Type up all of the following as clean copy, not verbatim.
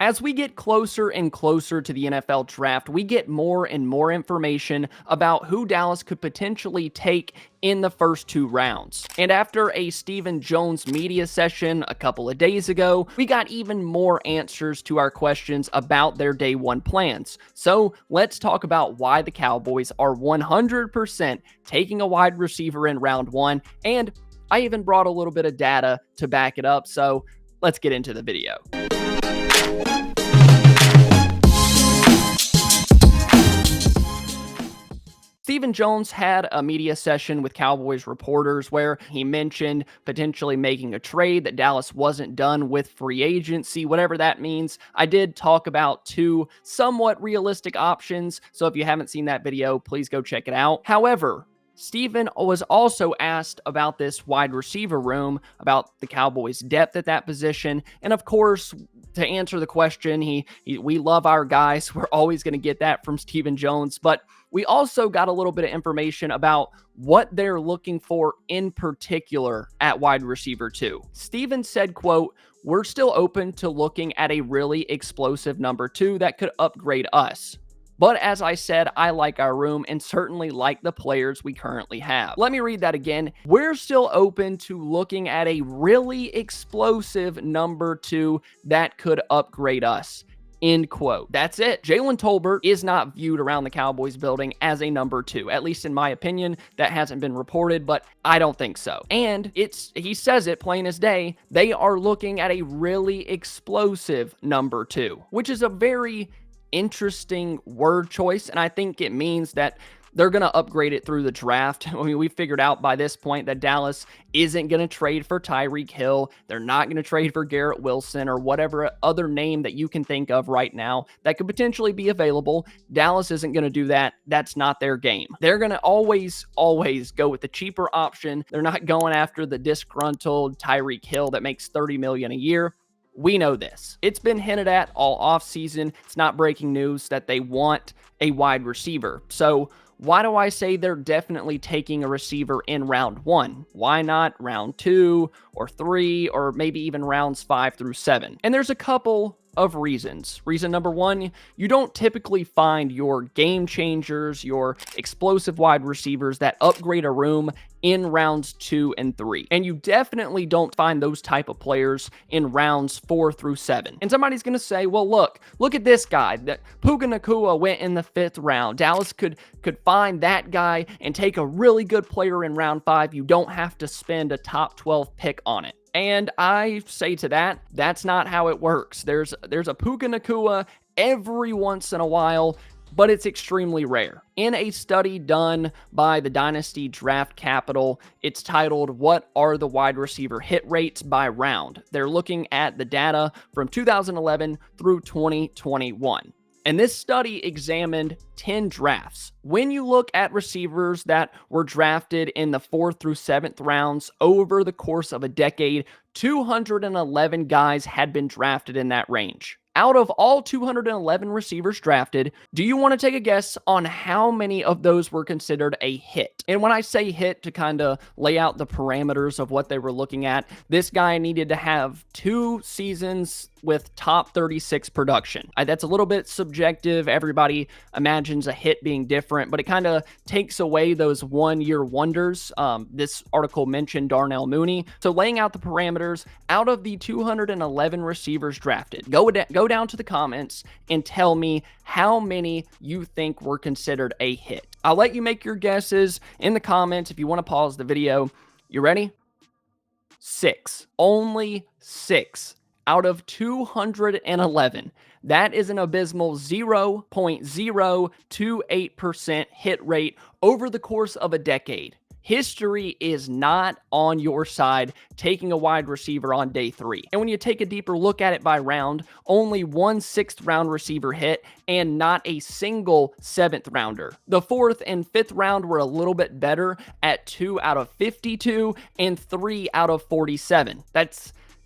As we get closer and closer to the NFL draft, we get more and more information about who Dallas could potentially take in the first 2 rounds. And after a Stephen Jones media session a couple of days ago, we got even more answers to our questions about their day one plans. So let's talk about why the Cowboys are 100% taking a wide receiver in round 1. And I even brought a little bit of data to back it up. So let's get into the video. Stephen Jones had a media session with Cowboys reporters where he mentioned potentially making a trade, that Dallas wasn't done with free agency, whatever that means. I did talk about 2 somewhat realistic options, so if you haven't seen that video, please go check it out. However, Stephen was also asked about this wide receiver room, about the Cowboys' depth at that position, and of course, to answer the question, we love our guys. We're always going to get that from Stephen Jones, but we also got a little bit of information about what they're looking for in particular at wide receiver 2. Stephen said, quote, "We're still open to looking at a really explosive number 2 that could upgrade us. But as I said, I like our room and certainly like the players we currently have." Let me read that again. We're still open to looking at a really explosive number 2 that could upgrade us. End quote. That's it. Jalen Tolbert is not viewed around the Cowboys building as a number 2. At least in my opinion, that hasn't been reported, but I don't think so. And he says it plain as day. They are looking at a really explosive number 2, which is a very interesting word choice, and I think it means that they're going to upgrade it through the draft. I mean, we figured out by this point that Dallas isn't going to trade for Tyreek Hill. They're not going to trade for Garrett Wilson or whatever other name that you can think of right now that could potentially be available. Dallas isn't going to do that. That's not their game. They're going to always go with the cheaper option. They're not going after the disgruntled Tyreek Hill that makes $30 million a year. We know this. It's been hinted at all offseason. It's not breaking news that they want a wide receiver. So why do I say they're definitely taking a receiver in round 1? Why not round 2 or 3 or maybe even rounds 5 through 7? And there's a couple of reasons. Reason number 1, you don't typically find your game changers, your explosive wide receivers that upgrade a room in rounds 2 and 3. And you definitely don't find those type of players in rounds 4 through 7. And somebody's going to say, well, look at this guy. That Puka Nacua went in the 5th round. Dallas could find that guy and take a really good player in round 5. You don't have to spend a top 12 pick on it. And I say to that, that's not how it works. There's a Puka Nacua every once in a while, but it's extremely rare. In a study done by the Dynasty Draft Capital, it's titled, "What are the wide receiver hit rates by round?" They're looking at the data from 2011 through 2021. And this study examined 10 drafts. When you look at receivers that were drafted in the 4th through 7th rounds over the course of a decade, 211 guys had been drafted in that range. Out of all 211 receivers drafted, do you want to take a guess on how many of those were considered a hit? And when I say hit, to kind of lay out the parameters of what they were looking at, this guy needed to have 2 seasons with top 36 production. That's a little bit subjective. Everybody imagines a hit being different, but it kind of takes away those one-year wonders. This article mentioned Darnell Mooney. So laying out the parameters, out of the 211 receivers drafted, go down to the comments and tell me how many you think were considered a hit. I'll let you make your guesses in the comments if you want to pause the video. You ready? 6. Only 6. Out of 211. That is an abysmal 0.028% hit rate over the course of a decade. History is not on your side taking a wide receiver on day 3. And when you take a deeper look at it by round, only 1 6th round receiver hit and not a single 7th rounder. The 4th and 5th round were a little bit better at 2 out of 52 and 3 out of 47.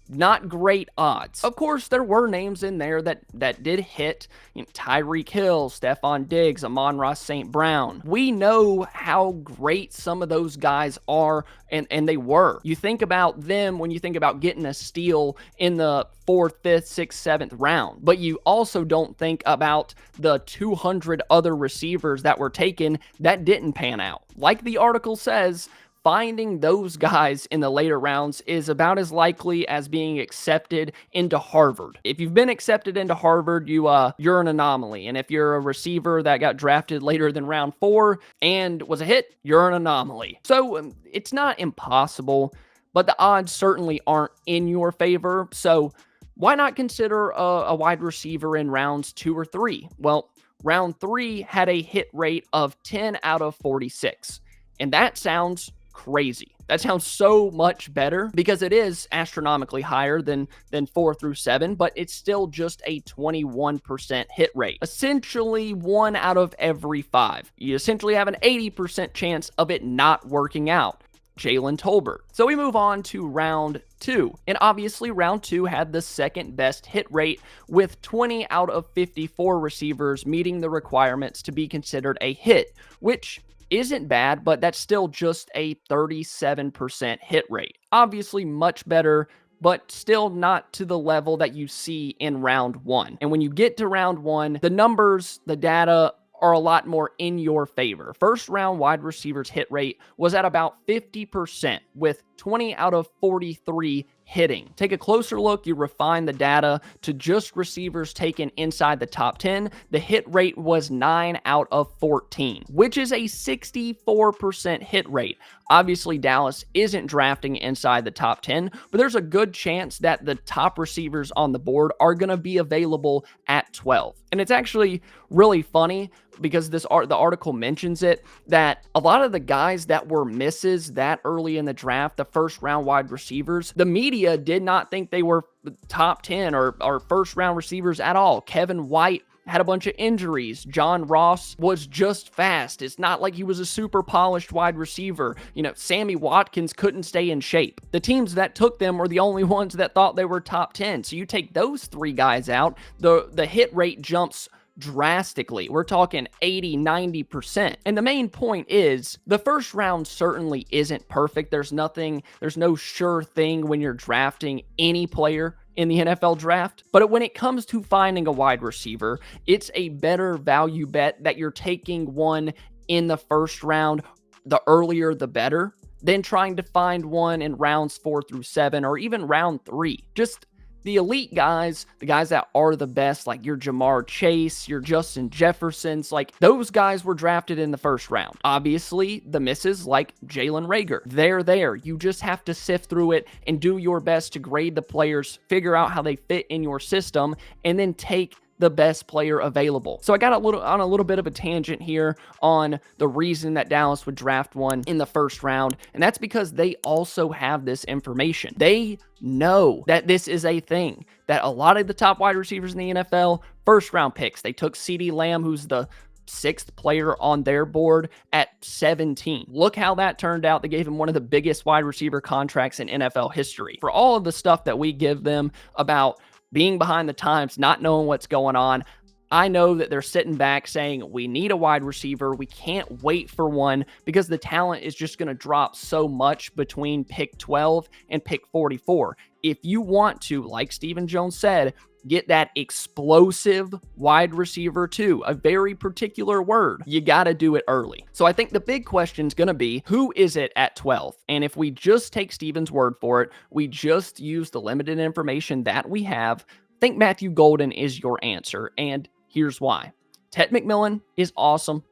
not great odds. Of course, there were names in there that did hit. Tyreek Hill, Stephon Diggs, Amon-Ra St. Brown. We know how great some of those guys are, and they were. You think about them when you think about getting a steal in the 4th, 5th, 6th, 7th round, but you also don't think about the 200 other receivers that were taken that didn't pan out. Like the article says, finding those guys in the later rounds is about as likely as being accepted into Harvard. If you've been accepted into Harvard, you're an anomaly. And if you're a receiver that got drafted later than round 4 and was a hit, you're an anomaly. So it's not impossible, but the odds certainly aren't in your favor. So why not consider a wide receiver in rounds 2 or 3? Well, round 3 had a hit rate of 10 out of 46. And that sounds crazy. That sounds so much better because it is astronomically higher than 4 through 7, but it's still just a 21% hit rate. Essentially 1 out of every 5. You essentially have an 80% chance of it not working out. Jalen Tolbert. So we move on to round 2. And obviously round 2 had the second best hit rate with 20 out of 54 receivers meeting the requirements to be considered a hit, which isn't bad, but that's still just a 37% hit rate. Obviously much better, but still not to the level that you see in round 1. And when you get to round 1, the numbers, the data are a lot more in your favor. First round wide receivers hit rate was at about 50% with 20 out of 43 hitting. Take a closer look, you refine the data to just receivers taken inside the top 10. The hit rate was 9 out of 14, which is a 64% hit rate. Obviously, Dallas isn't drafting inside the top 10, but there's a good chance that the top receivers on the board are going to be available at 12. And it's actually really funny because the article mentions it, that a lot of the guys that were misses that early in the draft, the first round wide receivers, the media did not think they were top 10 or first round receivers at all. Kevin White had a bunch of injuries. John Ross was just fast. It's not like he was a super polished wide receiver. Sammy Watkins couldn't stay in shape. The teams that took them were the only ones that thought they were top 10. So you take those 3 guys out, the hit rate jumps drastically. We're talking 80, 90%. And the main point is the first round certainly isn't perfect. There's no sure thing when you're drafting any player in the NFL draft. But when it comes to finding a wide receiver, it's a better value bet that you're taking one in the first round, the earlier the better, than trying to find one in rounds 4 through 7 or even round 3. Just the elite guys, the guys that are the best, like your Jamar Chase, your Justin Jeffersons, like those guys were drafted in the first round. Obviously, the misses like Jalen Reagor, they're there. You just have to sift through it and do your best to grade the players, figure out how they fit in your system, and then take the best player available. So I got on a little bit of a tangent here on the reason that Dallas would draft one in the first round, and that's because they also have this information. They know that this is a thing, that a lot of the top wide receivers in the NFL, first round picks. They took CeeDee Lamb, who's the 6th player on their board, at 17. Look how that turned out. They gave him one of the biggest wide receiver contracts in NFL history. For all of the stuff that we give them about being behind the times, not knowing what's going on, I know that they're sitting back saying, we need a wide receiver. We can't wait for one because the talent is just going to drop so much between pick 12 and pick 44. If you want to, like Stephen Jones said, get that explosive wide receiver too, a very particular word, you got to do it early. So I think the big question is going to be, who is it at 12? And if we just take Stephen's word for it, we just use the limited information that we have, I think Matthew Golden is your answer. And here's why. Ted McMillan is awesome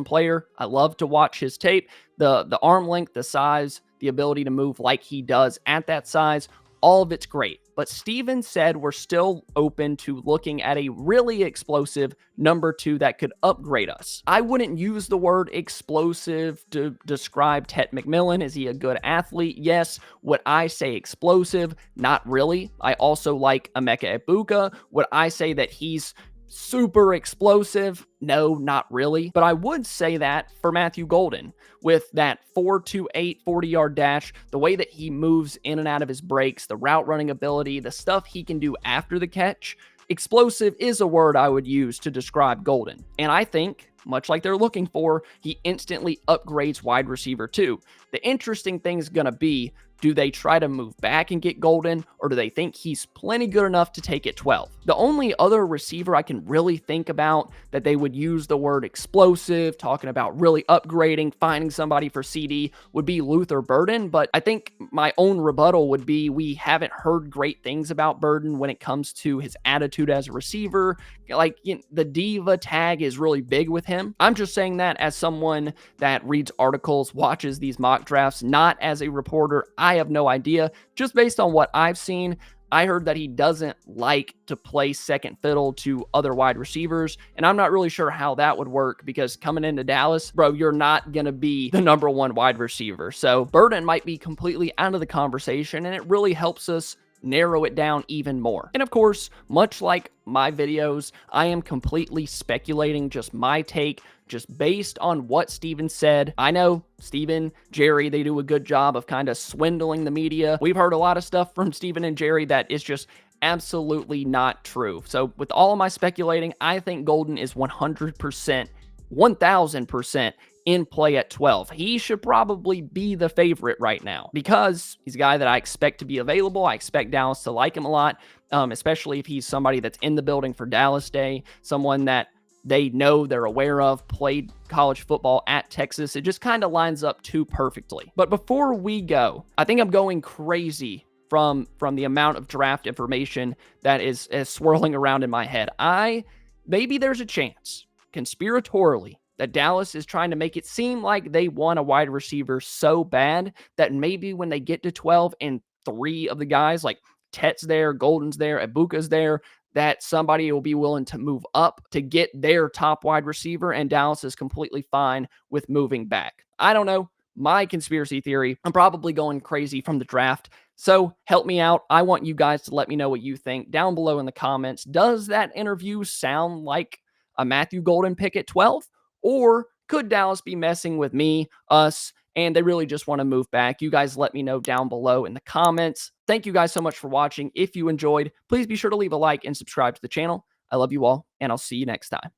player. I love to watch his tape. The arm length, the size, the ability to move like he does at that size, all of it's great. But Steven said we're still open to looking at a really explosive number 2 that could upgrade us. I wouldn't use the word explosive to describe Ted McMillan. Is he a good athlete? Yes. Would I say explosive? Not really. I also like Emeka Egbuka. Would I say that he's super explosive? No, not really. But I would say that for Matthew Golden with that 4.28 40-yard dash, the way that he moves in and out of his breaks, the route running ability, the stuff he can do after the catch. Explosive is a word I would use to describe Golden. And I think, much like they're looking for, he instantly upgrades wide receiver too. The interesting thing is going to be, do they try to move back and get Golden, or do they think he's plenty good enough to take it 12? The only other receiver I can really think about that they would use the word explosive, talking about really upgrading, finding somebody for CD, would be Luther Burden. But I think my own rebuttal would be we haven't heard great things about Burden when it comes to his attitude as a receiver. Like, you know, the diva tag is really big with him. I'm just saying that as someone that reads articles, watches these mock drafts, not as a reporter. I have no idea. Just based on what I've seen, I heard that he doesn't like to play second fiddle to other wide receivers, and I'm not really sure how that would work because coming into Dallas, bro, you're not going to be the number one wide receiver. So Burden might be completely out of the conversation, and it really helps us narrow it down even more. And of course, much like my videos, I am completely speculating, just my take, just based on what Steven said. I know Steven, Jerry, they do a good job of kind of swindling the media. We've heard a lot of stuff from Steven and Jerry that is just absolutely not true. So with all of my speculating, I think Golden is 100%, 1000% in play at 12. He should probably be the favorite right now because he's a guy that I expect to be available. I expect Dallas to like him a lot, especially if he's somebody that's in the building for Dallas Day, someone that they know, they're aware of, played college football at Texas. It just kind of lines up too perfectly. But before we go, I think I'm going crazy from the amount of draft information that is swirling around in my head. Maybe there's a chance, conspiratorially, that Dallas is trying to make it seem like they want a wide receiver so bad that maybe when they get to 12 and 3 of the guys, like Tet's there, Golden's there, Ibuka's there, that somebody will be willing to move up to get their top wide receiver, and Dallas is completely fine with moving back. I don't know. My conspiracy theory, I'm probably going crazy from the draft. So help me out. I want you guys to let me know what you think down below in the comments. Does that interview sound like a Matthew Golden pick at 12? Or could Dallas be messing with me, us, and they really just want to move back? You guys let me know down below in the comments. Thank you guys so much for watching. If you enjoyed, please be sure to leave a like and subscribe to the channel. I love you all, and I'll see you next time.